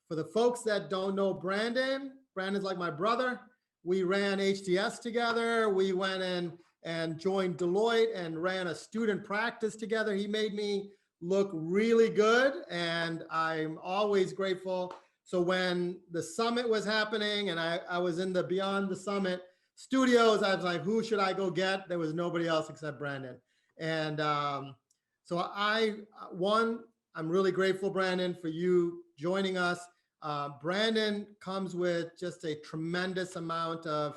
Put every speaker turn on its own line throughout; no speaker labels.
For the folks that don't know Brandon's like my brother. We ran HTS together. We went in and joined Deloitte and ran a student practice together. He made me look really good, and I'm always grateful. So when the summit was happening and I was in the Beyond the Summit studios, I was like, who should I go get? There was nobody else except Brandon. And so I'm really grateful, Brandon, for you joining us. Brandon comes with just a tremendous amount of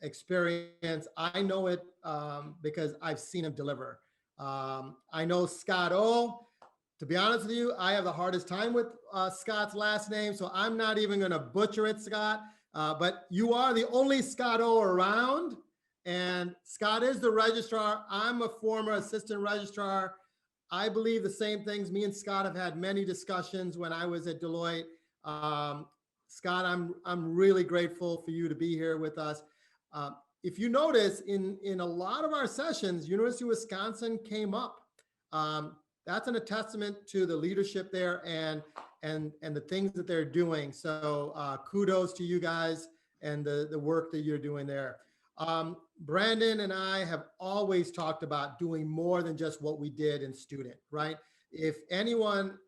experience. I know it because I've seen him deliver. I know Scott O. To be honest with you, I have the hardest time with Scott's last name, so I'm not even going to butcher it, Scott. But you are the only Scott O around, and Scott is the registrar. I'm a former assistant registrar. I believe the same things. Me and Scott have had many discussions when I was at Deloitte. Scott, I'm really grateful for you to be here with us. If you notice, in a lot of our sessions, University of Wisconsin came up. That's a testament to the leadership there and the things that they're doing. So kudos to you guys and the work that you're doing there. Brandon and I have always talked about doing more than just what we did in student, right? If anyone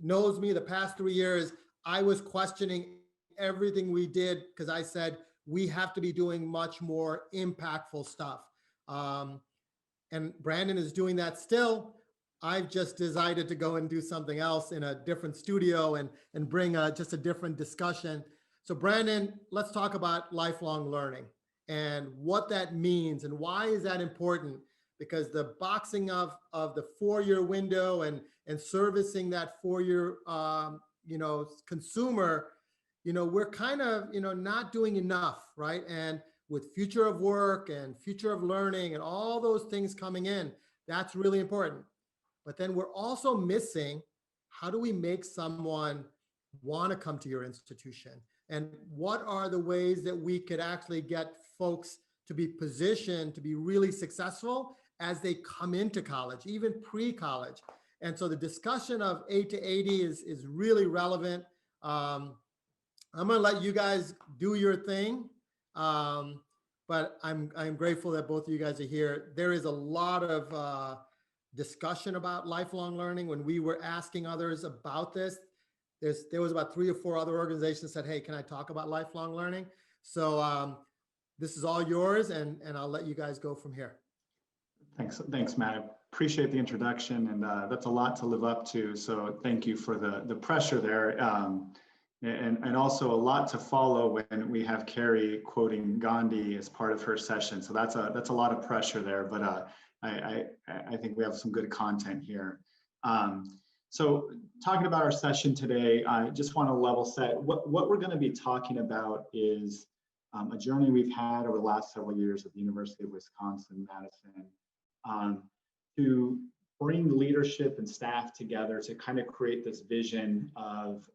knows me the past 3 years, I was questioning everything we did because I said, we have to be doing much more impactful stuff. And Brandon is doing that still. I've just decided to go and do something else in a different studio and bring just a different discussion. So Brandon, let's talk about lifelong learning and what that means and why is that important? Because the boxing of the 4-year window and servicing that 4-year consumer, we're kind of, not doing enough, right? And with future of work and future of learning and all those things coming in, that's really important. But then we're also missing, how do we make someone want to come to your institution? And what are the ways that we could actually get folks to be positioned to be really successful as they come into college, even pre-college? And so the discussion of 8 to 80 is really relevant. I'm going to let you guys do your thing. But I'm grateful that both of you guys are here. There is a lot of discussion about lifelong learning. When we were asking others about this, there was about 3 or 4 other organizations that said, hey, can I talk about lifelong learning? So this is all yours, and I'll let you guys go from here.
Thanks, Matt. I appreciate the introduction, and that's a lot to live up to. So thank you for the pressure there. And also a lot to follow when we have Carrie quoting Gandhi as part of her session. So that's a lot of pressure there, but I think we have some good content here. So talking about our session today, I just want to level set. What we're going to be talking about is a journey we've had over the last several years at the University of Wisconsin-Madison to bring leadership and staff together to kind of create this vision of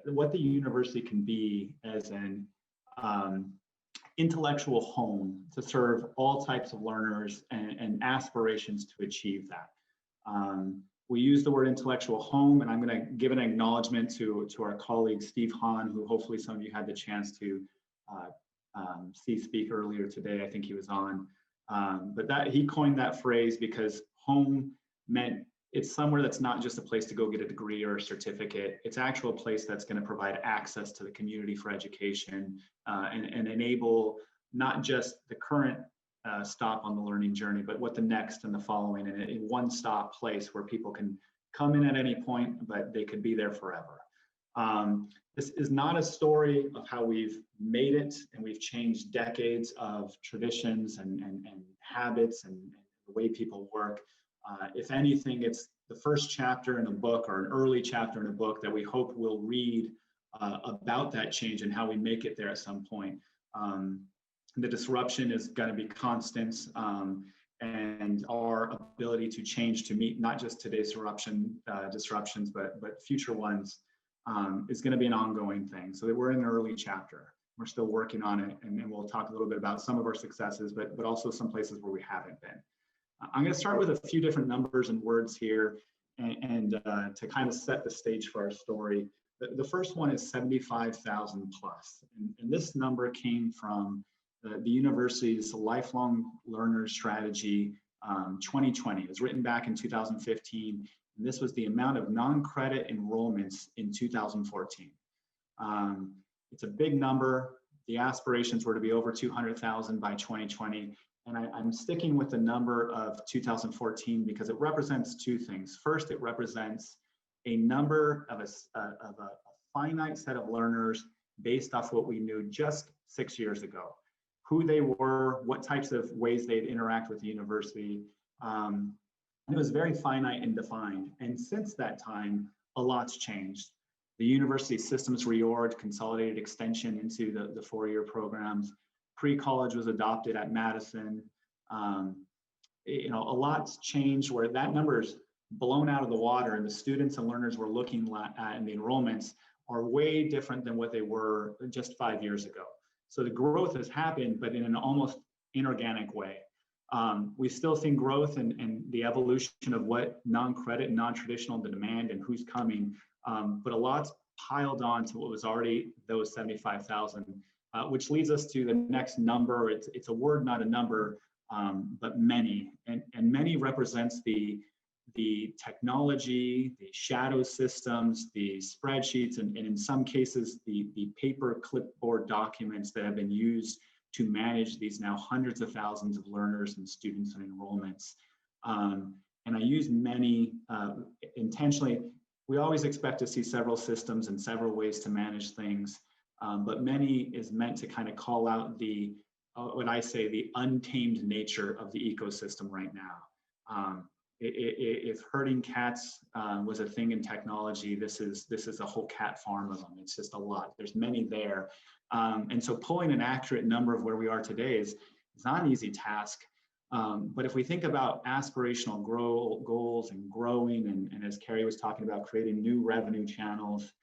what the university can be as an intellectual home to serve all types of learners and aspirations to achieve that. We use the word intellectual home, and I'm going to give an acknowledgement to our colleague Steve Hahn, who hopefully some of you had the chance to see speak earlier today. I think he was on. But he coined that phrase because home meant it's somewhere that's not just a place to go get a degree or a certificate. It's actual place that's going to provide access to the community for education and enable not just the current stop on the learning journey, but what the next and the following, and a one-stop place where people can come in at any point, but they could be there forever. This is not a story of how we've made it and we've changed decades of traditions and habits and the way people work. If anything, it's the first chapter in a book or an early chapter in a book that we hope we'll read about that change and how we make it there at some point. The disruption is going to be constant, and our ability to change to meet not just today's disruptions, but future ones is going to be an ongoing thing. So that we're in an early chapter. We're still working on it, and we'll talk a little bit about some of our successes, but also some places where we haven't been. I'm going to start with a few different numbers and words here. to kind of set the stage for our story, the first one is 75,000 plus. And this number came from the university's lifelong learner strategy 2020. It was written back in 2015. And this was the amount of non-credit enrollments in 2014. It's a big number. The aspirations were to be over 200,000 by 2020. And I'm sticking with the number of 2014 because it represents two things. First, it represents a number of a finite set of learners based off what we knew just 6 years ago, who they were, what types of ways they'd interact with the university. And it was very finite and defined. And since that time, a lot's changed. The university systems reorged, consolidated extension into the four-year programs. Pre-college was adopted at Madison. A lot's changed where that number's blown out of the water, and the students and learners we're looking at and the enrollments are way different than what they were just 5 years ago. So the growth has happened, but in an almost inorganic way. We've still seen growth and the evolution of what non-credit and non-traditional demand and who's coming, but a lot's piled on to what was already those 75,000, which leads us to the next number. It's a word, not a number, but many. And many represents the technology, the shadow systems, the spreadsheets, and in some cases, the paper clipboard documents that have been used to manage these now hundreds of thousands of learners and students and enrollments. And I use many intentionally. We always expect to see several systems and several ways to manage things, but many is meant to kind of call out what I say, the untamed nature of the ecosystem right now. If herding cats was a thing in technology, this is a whole cat farm of them. It's just a lot. There's many there. And so pulling an accurate number of where we are today is not an easy task. But if we think about aspirational goals and growing, and as Carrie was talking about, creating new revenue channels,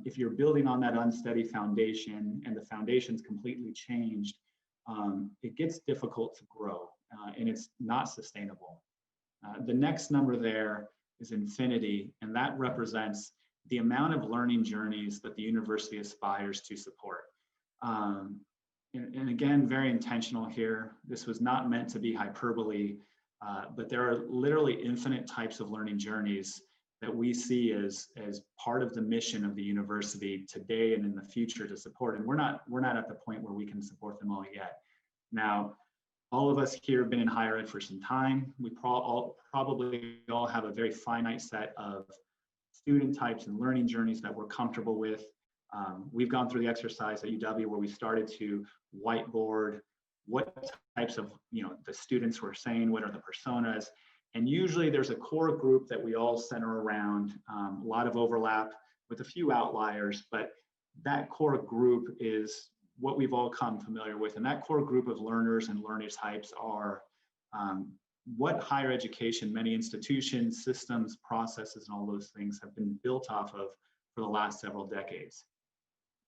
if you're building on that unsteady foundation and the foundation's completely changed, it gets difficult to grow and it's not sustainable. The next number there is infinity, and that represents the amount of learning journeys that the university aspires to support. And again, very intentional here. This was not meant to be hyperbole, but there are literally infinite types of learning journeys that we see as part of the mission of the university today and in the future to support. And we're not at the point where we can support them all yet. Now, all of us here have been in higher ed for some time. We probably all have a very finite set of student types and learning journeys that we're comfortable with. We've gone through the exercise at UW where we started to whiteboard what types of, the students were saying, what are the personas. And usually there's a core group that we all center around, a lot of overlap with a few outliers, but that core group is what we've all come familiar with. And that core group of learners and learning types are what higher education, many institutions, systems, processes, and all those things have been built off of for the last several decades.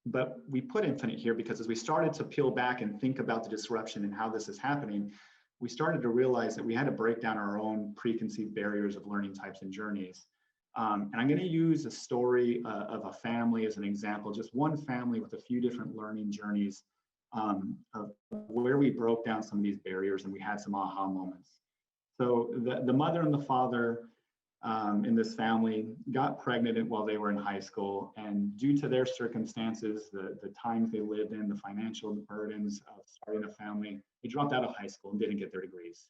But we put infinite here because as we started to peel back and think about the disruption and how this is happening, we started to realize that we had to break down our own preconceived barriers of learning types and journeys. And I'm going to use a story of a family as an example, just one family with a few different learning journeys of where we broke down some of these barriers and we had some aha moments. So the mother and the father in this family got pregnant while they were in high school, and due to their circumstances, the times they lived in, the financial burdens of starting a family, they dropped out of high school and didn't get their degrees.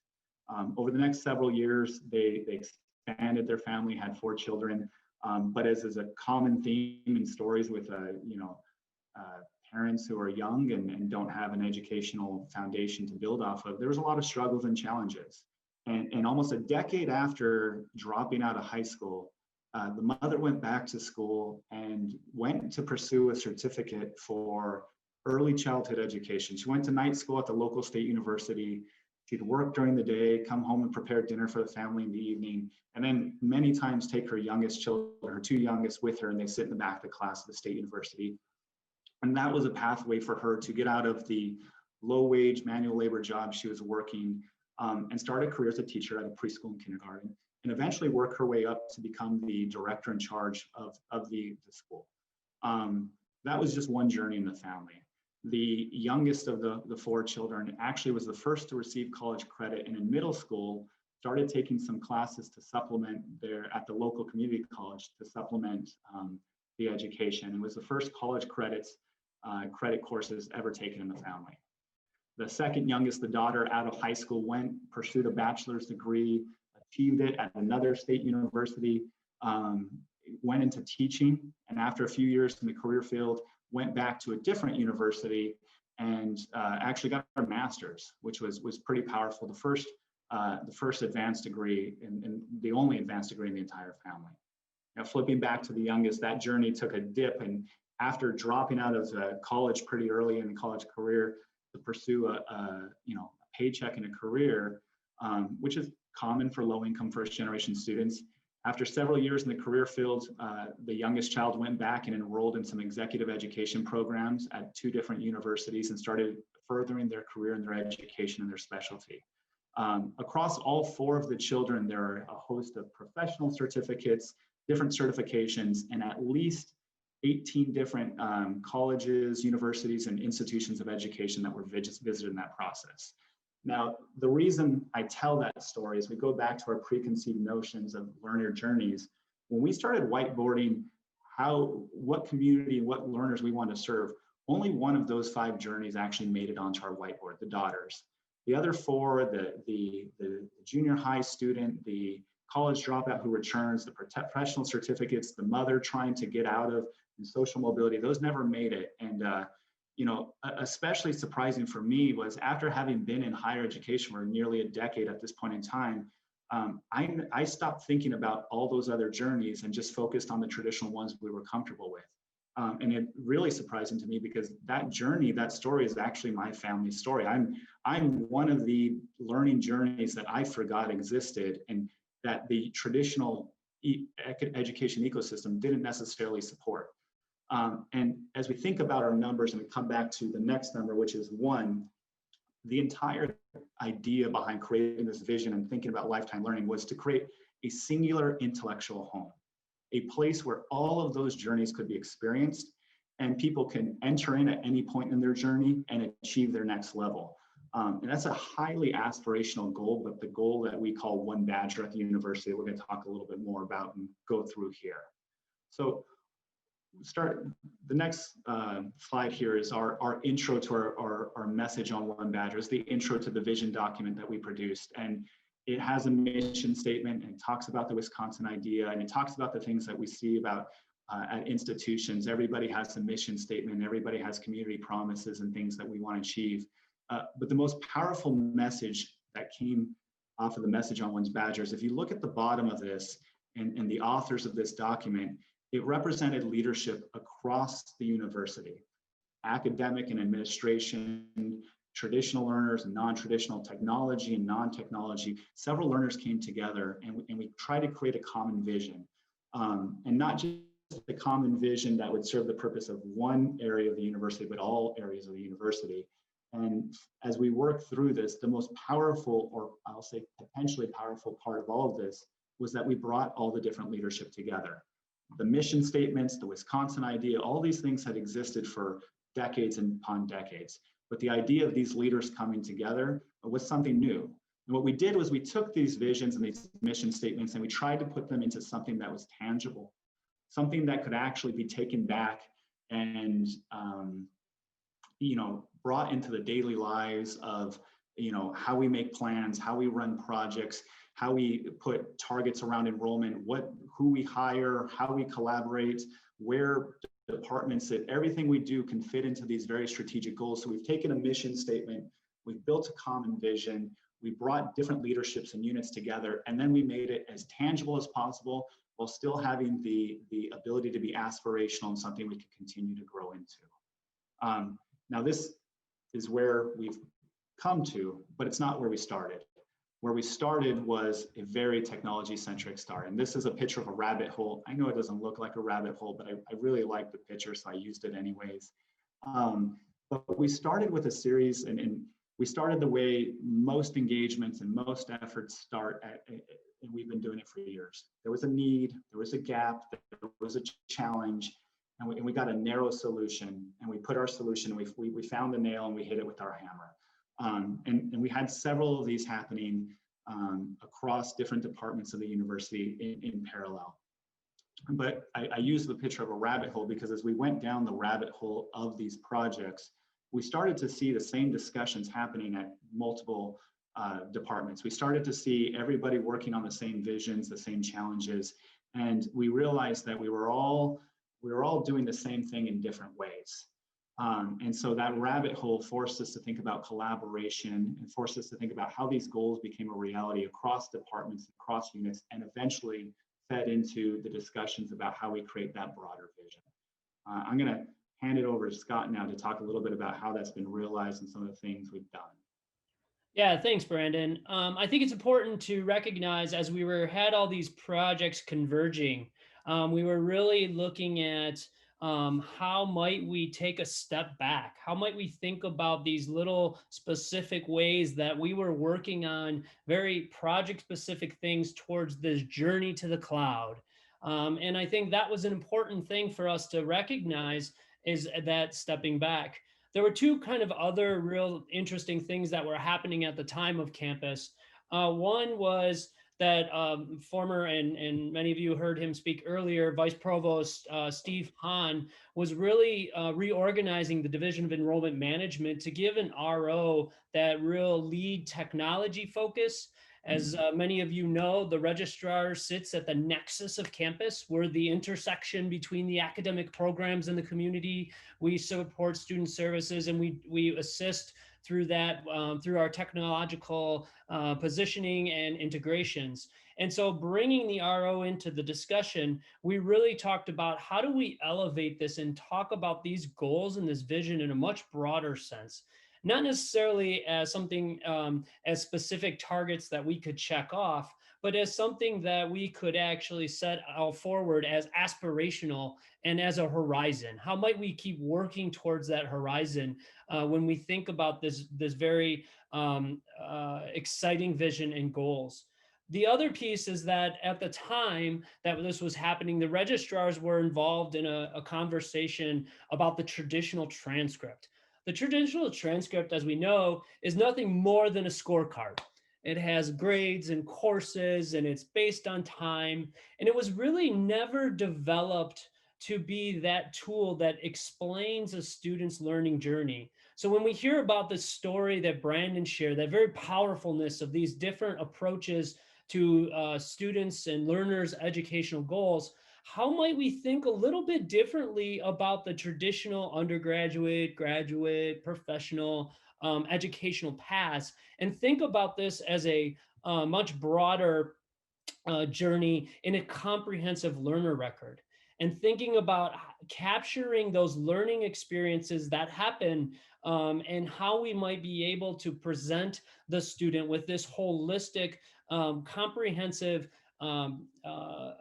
Over the next several years, they expanded their family, had 4 children, but as is a common theme in stories with parents who are young and don't have an educational foundation to build off of, there was a lot of struggles and challenges. And almost a decade after dropping out of high school, the mother went back to school and went to pursue a certificate for early childhood education. She went to night school at the local state university. She'd work during the day, come home and prepare dinner for the family in the evening, and then many times take her youngest children, her 2 youngest, with her, and they sit in the back of the class at the state university. And that was a pathway for her to get out of the low-wage manual labor job she was working and start a career as a teacher at a preschool and kindergarten. and eventually work her way up to become the director in charge of the school. That was just one journey in the family. The youngest of the four children actually was the first to receive college credit, and in middle school started taking some classes to supplement at the local community college to supplement the education, and was the first college credit courses ever taken in the family. The second youngest, the daughter, out of high school, pursued a bachelor's degree, achieved it at another state university, went into teaching, and after a few years in the career field, went back to a different university and actually got her master's, which was pretty powerful. The first advanced degree and the only advanced degree in the entire family. Now, flipping back to the youngest, that journey took a dip, and after dropping out of college pretty early in the college career to pursue a paycheck and a career, which is common for low-income first-generation students. After several years in the career field, the youngest child went back and enrolled in some executive education programs at 2 different universities and started furthering their career and their education and their specialty. Across all 4 of the children, there are a host of professional certificates, different certifications, and at least 18 different colleges, universities, and institutions of education that were visited in that process. Now, the reason I tell that story is we go back to our preconceived notions of learner journeys. When we started whiteboarding what community, what learners we want to serve, only one of those 5 journeys actually made it onto our whiteboard, the daughters. The other 4, the junior high student, the college dropout who returns, the professional certificates, the mother trying to get out of, and social mobility, those never made it. And especially surprising for me was after having been in higher education for nearly a decade at this point in time, I stopped thinking about all those other journeys and just focused on the traditional ones we were comfortable with. And it really surprising to me because that journey, that story is actually my family's story. I'm one of the learning journeys that I forgot existed and that the traditional education ecosystem didn't necessarily support. And as we think about our numbers and we come back to the next number, which is 1, the entire idea behind creating this vision and thinking about lifetime learning was to create a singular intellectual home, a place where all of those journeys could be experienced and people can enter in at any point in their journey and achieve their next level. And that's a highly aspirational goal, but the goal that we call One Badger at the university, we're going to talk a little bit more about and go through here. So the next slide here is our intro to our message on One Badger. It's the intro to the vision document that we produced. And it has a mission statement and it talks about the Wisconsin idea and it talks about the things that we see about at institutions. Everybody has a mission statement, everybody has community promises and things that we want to achieve. But the most powerful message that came off of the message on One Badger is if you look at the bottom of this and the authors of this document, it represented leadership across the university, academic and administration, traditional learners and non-traditional, technology and non-technology. Several learners came together and we tried to create a common vision. And not just a common vision that would serve the purpose of one area of the university, but all areas of the university. And as we work through this, the most powerful, or I'll say potentially powerful part of all of this was that we brought all the different leadership together. The mission statements, the Wisconsin idea, all these things had existed for decades and upon decades. But the idea of these leaders coming together was something new. And what we did was we took these visions and these mission statements and we tried to put them into something that was tangible, something that could actually be taken back and brought into the daily lives of how we make plans, how we run projects, how we put targets around enrollment, who we hire, how we collaborate, where departments sit. Everything we do can fit into these very strategic goals. So we've taken a mission statement, we've built a common vision, we brought different leaderships and units together, and then we made it as tangible as possible while still having the ability to be aspirational and something we can continue to grow into. Now this is where we've come to, but it's not where we started. Where we started was a very technology-centric start. And this is a picture of a rabbit hole. I know it doesn't look like a rabbit hole, but I really like the picture, so I used it anyways. But we started with a series, and we started the way most engagements and most efforts start and we've been doing it for years. There was a need, there was a gap, there was a challenge, and we got a narrow solution, and we put our solution, we found the nail and we hit it with our hammer. And we had several of these happening across different departments of the university in parallel. But I use the picture of a rabbit hole because as we went down the rabbit hole of these projects, we started to see the same discussions happening at multiple departments. We started to see everybody working on the same visions, the same challenges, and we realized that we were all doing the same thing in different ways. And so that rabbit hole forced us to think about collaboration and forced us to think about how these goals became a reality across departments, across units, and eventually fed into the discussions about how we create that broader vision. I'm going to hand it over to Scott now to talk a little bit about how that's been realized and some of the things we've done.
Yeah, thanks, Brandon. I think it's important to recognize as we had all these projects converging, we were really looking at how might we take a step back? How might we think about these little specific ways that we were working on very project-specific things towards this journey to the cloud? And I think that was an important thing for us to recognize, is that stepping back. There were two kind of other real interesting things that were happening at the time of campus. One was that former, and many of you heard him speak earlier, Vice Provost Steve Hahn was really reorganizing the Division of Enrollment Management to give an RO that real lead technology focus. As many of you know, the registrar sits at the nexus of campus. We're the intersection between the academic programs and the community. We support student services, and we assist through that, through our technological positioning and integrations. And so bringing the RO into the discussion, we really talked about how do we elevate this and talk about these goals and this vision in a much broader sense. Not necessarily as something, as specific targets that we could check off, but as something that we could actually set out forward as aspirational and as a horizon. How might we keep working towards that horizon when we think about this very exciting vision and goals? The other piece is that at the time that this was happening, the registrars were involved in a conversation about the traditional transcript. The traditional transcript, as we know, is nothing more than a scorecard. It has grades and courses, and it's based on time. And it was really never developed to be that tool that explains a student's learning journey. So when we hear about the story that Brandon shared, that very powerfulness of these different approaches to students and learners' educational goals, how might we think a little bit differently about the traditional undergraduate, graduate, professional educational paths, and think about this as a much broader journey in a comprehensive learner record, and thinking about capturing those learning experiences that happen and how we might be able to present the student with this holistic, comprehensive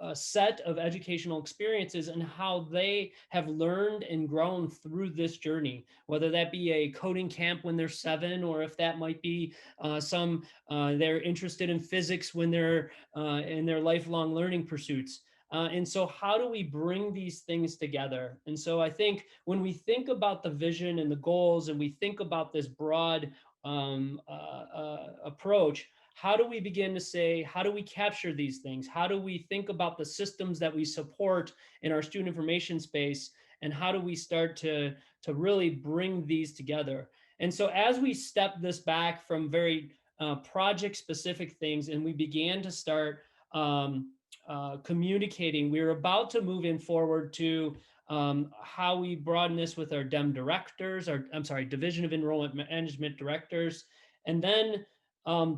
a set of educational experiences and how they have learned and grown through this journey, whether that be a coding camp when they're 7, or if that might be they're interested in physics when they're in their lifelong learning pursuits. And so how do we bring these things together? And so I think when we think about the vision and the goals, and we think about this broad approach, how do we begin to say, how do we capture these things? How do we think about the systems that we support in our student information space? And how do we start to really bring these together? And so as we step this back from very project-specific things, and we began to start communicating, we were about to move in forward to how we broaden this with our DEM directors, Division of Enrollment Management directors, and then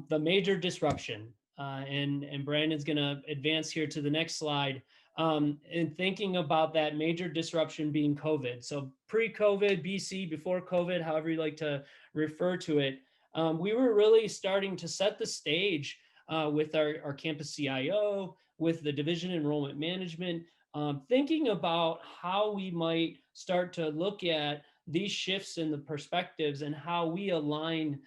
the major disruption, and Brandon's going to advance here to the next slide, in thinking about that major disruption being COVID. So pre-COVID, BC, before COVID, however you like to refer to it, we were really starting to set the stage with our campus CIO, with the Division of Enrollment Management, thinking about how we might start to look at these shifts in the perspectives and how we align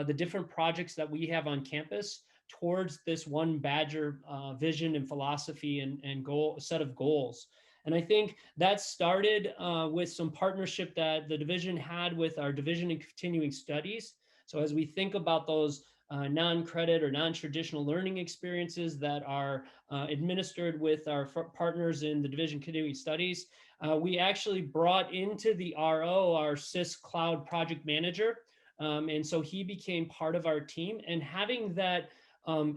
the different projects that we have on campus towards this one Badger vision and philosophy and goal set of goals. And I think that started with some partnership that the division had with our division in continuing studies. So as we think about those non-credit or non-traditional learning experiences that are administered with our partners in the division continuing studies, we actually brought into the RO our SIS Cloud project manager. And so he became part of our team, and having that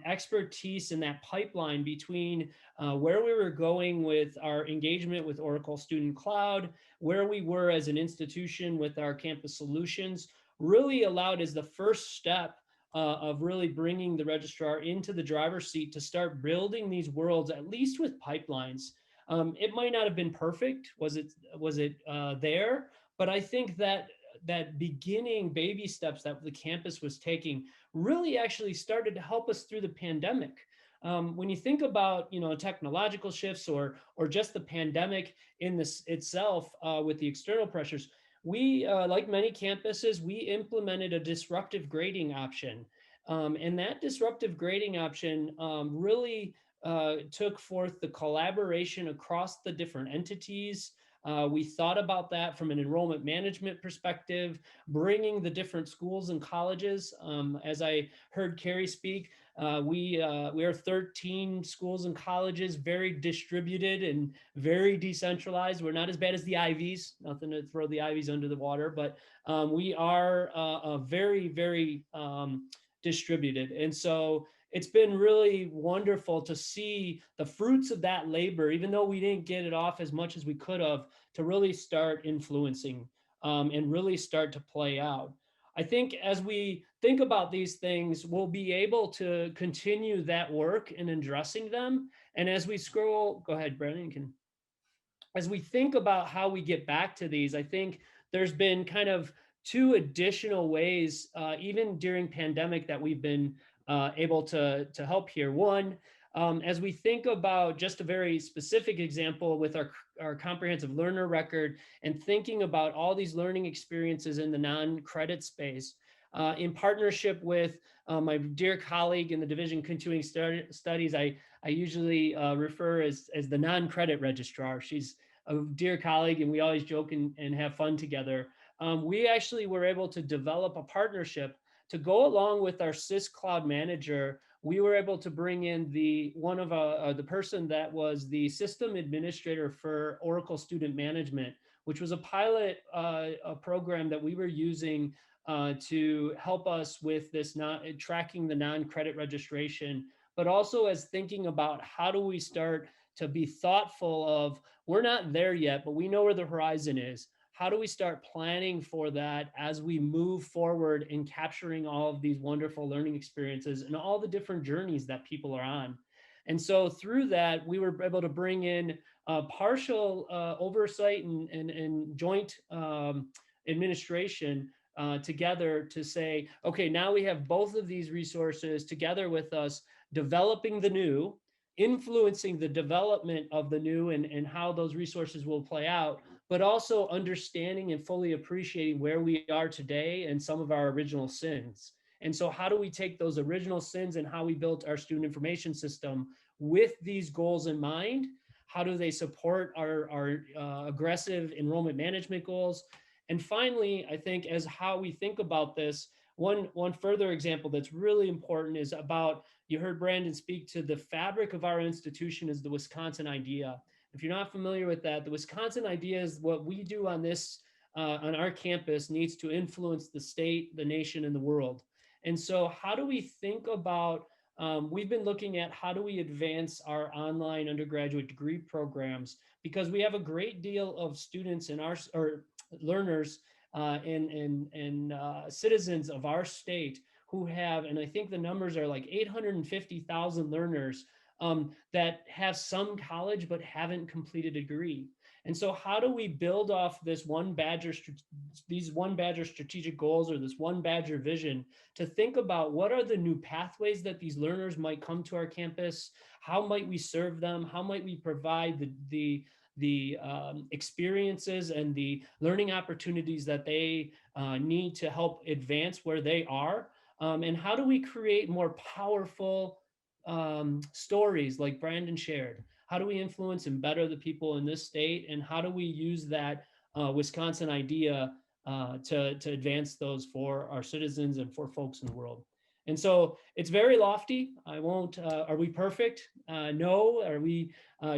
expertise in that pipeline between where we were going with our engagement with Oracle Student Cloud, where we were as an institution with our campus solutions, really allowed as the first step of really bringing the registrar into the driver's seat to start building these worlds, at least with pipelines. It might not have been perfect. Was it there? But I think that that beginning baby steps that the campus was taking really actually started to help us through the pandemic. When you think about technological shifts or just the pandemic in this itself with the external pressures, we like many campuses, we implemented a disruptive grading option. And that disruptive grading option really took forth the collaboration across the different entities. We thought about that from an enrollment management perspective, bringing the different schools and colleges. As I heard Carrie speak, we are 13 schools and colleges, very distributed and very decentralized. We're not as bad as the Ivies, nothing to throw the Ivies under the water, but we are very, very distributed. And so it's been really wonderful to see the fruits of that labor, even though we didn't get it off as much as we could have, to really start influencing and really start to play out. I think as we think about these things, we'll be able to continue that work in addressing them. And as we scroll, go ahead, Brandon, as we think about how we get back to these, I think there's been kind of two additional ways, even during pandemic, that we've been able to help here. One, as we think about just a very specific example with our comprehensive learner record and thinking about all these learning experiences in the non-credit space, in partnership with my dear colleague in the division continuing studies, I usually refer as the non-credit registrar. She's a dear colleague and we always joke and have fun together. We actually were able to develop a partnership to go along with our SIS Cloud manager. We were able to bring in the person that was the system administrator for Oracle Student Management, which was a pilot a program that we were using to help us with this tracking the non-credit registration, but also as thinking about how do we start to be thoughtful of, we're not there yet, but we know where the horizon is. How do we start planning for that as we move forward in capturing all of these wonderful learning experiences and all the different journeys that people are on? And so through that, we were able to bring in partial oversight and joint administration together to say, okay, now we have both of these resources together with us, developing the new, influencing the development of the new and how those resources will play out, but also understanding and fully appreciating where we are today and some of our original sins. And so how do we take those original sins and how we built our student information system with these goals in mind? How do they support our aggressive enrollment management goals? And finally, I think as how we think about this, one further example that's really important is about, you heard Brandon speak to the fabric of our institution is the Wisconsin idea. If you're not familiar with that, the Wisconsin idea is what we do on this, on our campus needs to influence the state, the nation, and the world. And so how do we think about, we've been looking at how do we advance our online undergraduate degree programs, because we have a great deal of students in our, or learners and citizens of our state who have, and I think the numbers are like 850,000 learners that have some college but haven't completed a degree. And so how do we build off this these one Badger strategic goals or this one Badger vision to think about what are the new pathways that these learners might come to our campus? How might we serve them? How might we provide the experiences and the learning opportunities that they need to help advance where they are? And how do we create more powerful stories like Brandon shared? How do we influence and better the people in this state? And how do we use that Wisconsin idea to advance those for our citizens and for folks in the world? And so it's very lofty. I won't, are we perfect? No. Are we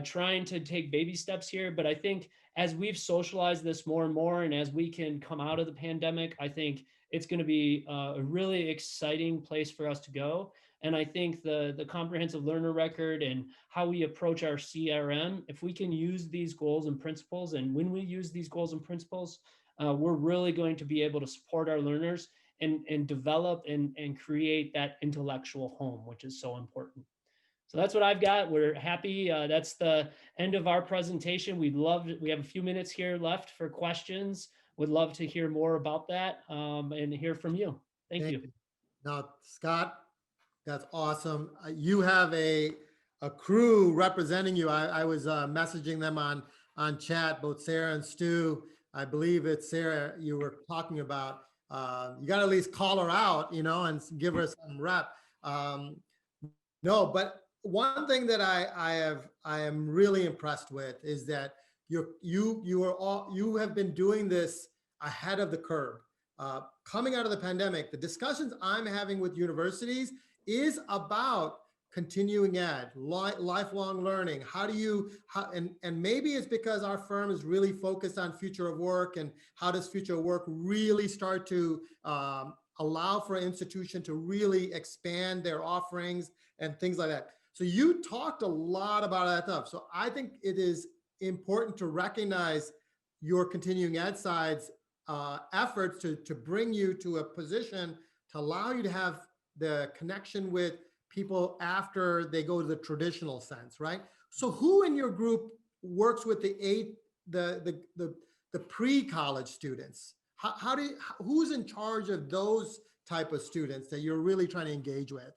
trying to take baby steps here? But I think as we've socialized this more and more, and as we can come out of the pandemic, I think it's going to be a really exciting place for us to go. And I think the comprehensive learner record and how we approach our CRM, if we can use these goals and principles, and when we use these goals and principles, we're really going to be able to support our learners and develop and create that intellectual home, which is so important. So that's what I've got. We're happy. That's the end of our presentation. We have a few minutes here left for questions. Would love to hear more about that and hear from you. Thank you.
Now, Scott, that's awesome. You have a crew representing you. I was messaging them on chat, both Sarah and Stu. I believe it's Sarah you were talking about. You got to at least call her out, and give her some rep. No, but one thing that I am really impressed with is that you have been doing this ahead of the curve. Coming out of the pandemic, the discussions I'm having with universities is about continuing ed, lifelong learning. And maybe it's because our firm is really focused on future of work, and how does future of work really start to allow for an institution to really expand their offerings and things like that. So you talked a lot about that stuff. So I think it is important to recognize your continuing ed side's efforts to bring you to a position to allow you to have the connection with people after they go to the traditional sense, right? So who in your group works with the pre-college students? Who's in charge of those type of students that you're really trying to engage with?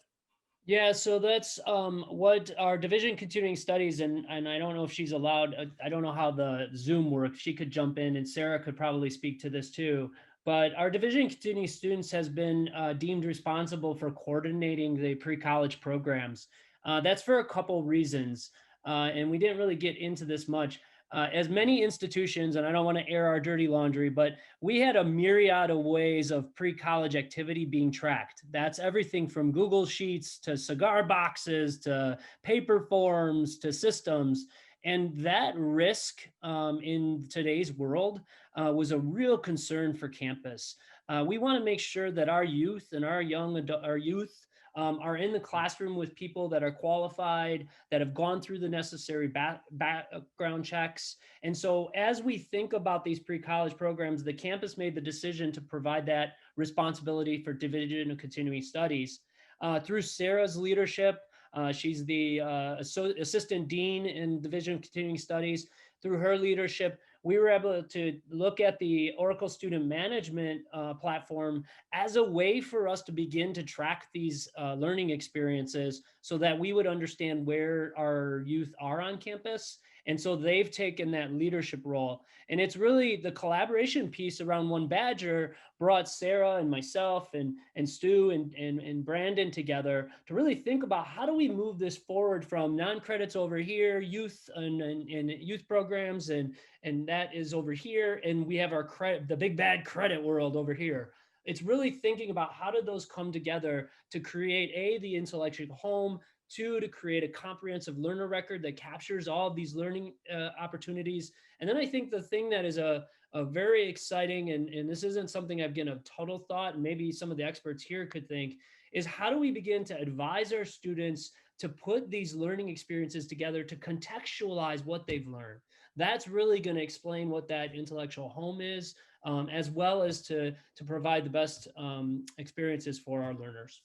Yeah, so that's what our division continuing studies, and I don't know if she's allowed, I don't know how the Zoom works. She could jump in, and Sarah could probably speak to this too. But our division continuing students has been deemed responsible for coordinating the pre-college programs. That's for a couple reasons, and we didn't really get into this much. As many institutions, and I don't want to air our dirty laundry, but we had a myriad of ways of pre-college activity being tracked. That's everything from Google Sheets to cigar boxes to paper forms to systems. And that risk in today's world was a real concern for campus. We want to make sure that our youth and our youth are in the classroom with people that are qualified, that have gone through the necessary background checks. And so as we think about these pre-college programs, the campus made the decision to provide that responsibility for Division of Continuing Studies. Through Sarah's leadership, she's the assistant dean in Division of Continuing Studies. Through her leadership, we were able to look at the Oracle Student Management platform as a way for us to begin to track these learning experiences so that we would understand where our youth are on campus. And so they've taken that leadership role. And it's really the collaboration piece around One Badger brought Sarah and myself and Stu and Brandon together to really think about how do we move this forward from non-credits over here, youth and youth programs, and that is over here. And we have our credit, the big bad credit world over here. It's really thinking about how did those come together to create the intellectual home, two, to create a comprehensive learner record that captures all of these learning opportunities. And then I think the thing that is a very exciting, and this isn't something I've given a total thought, and maybe some of the experts here could think, is how do we begin to advise our students to put these learning experiences together to contextualize what they've learned? That's really going to explain what that intellectual home is, as well as to provide the best experiences for our learners.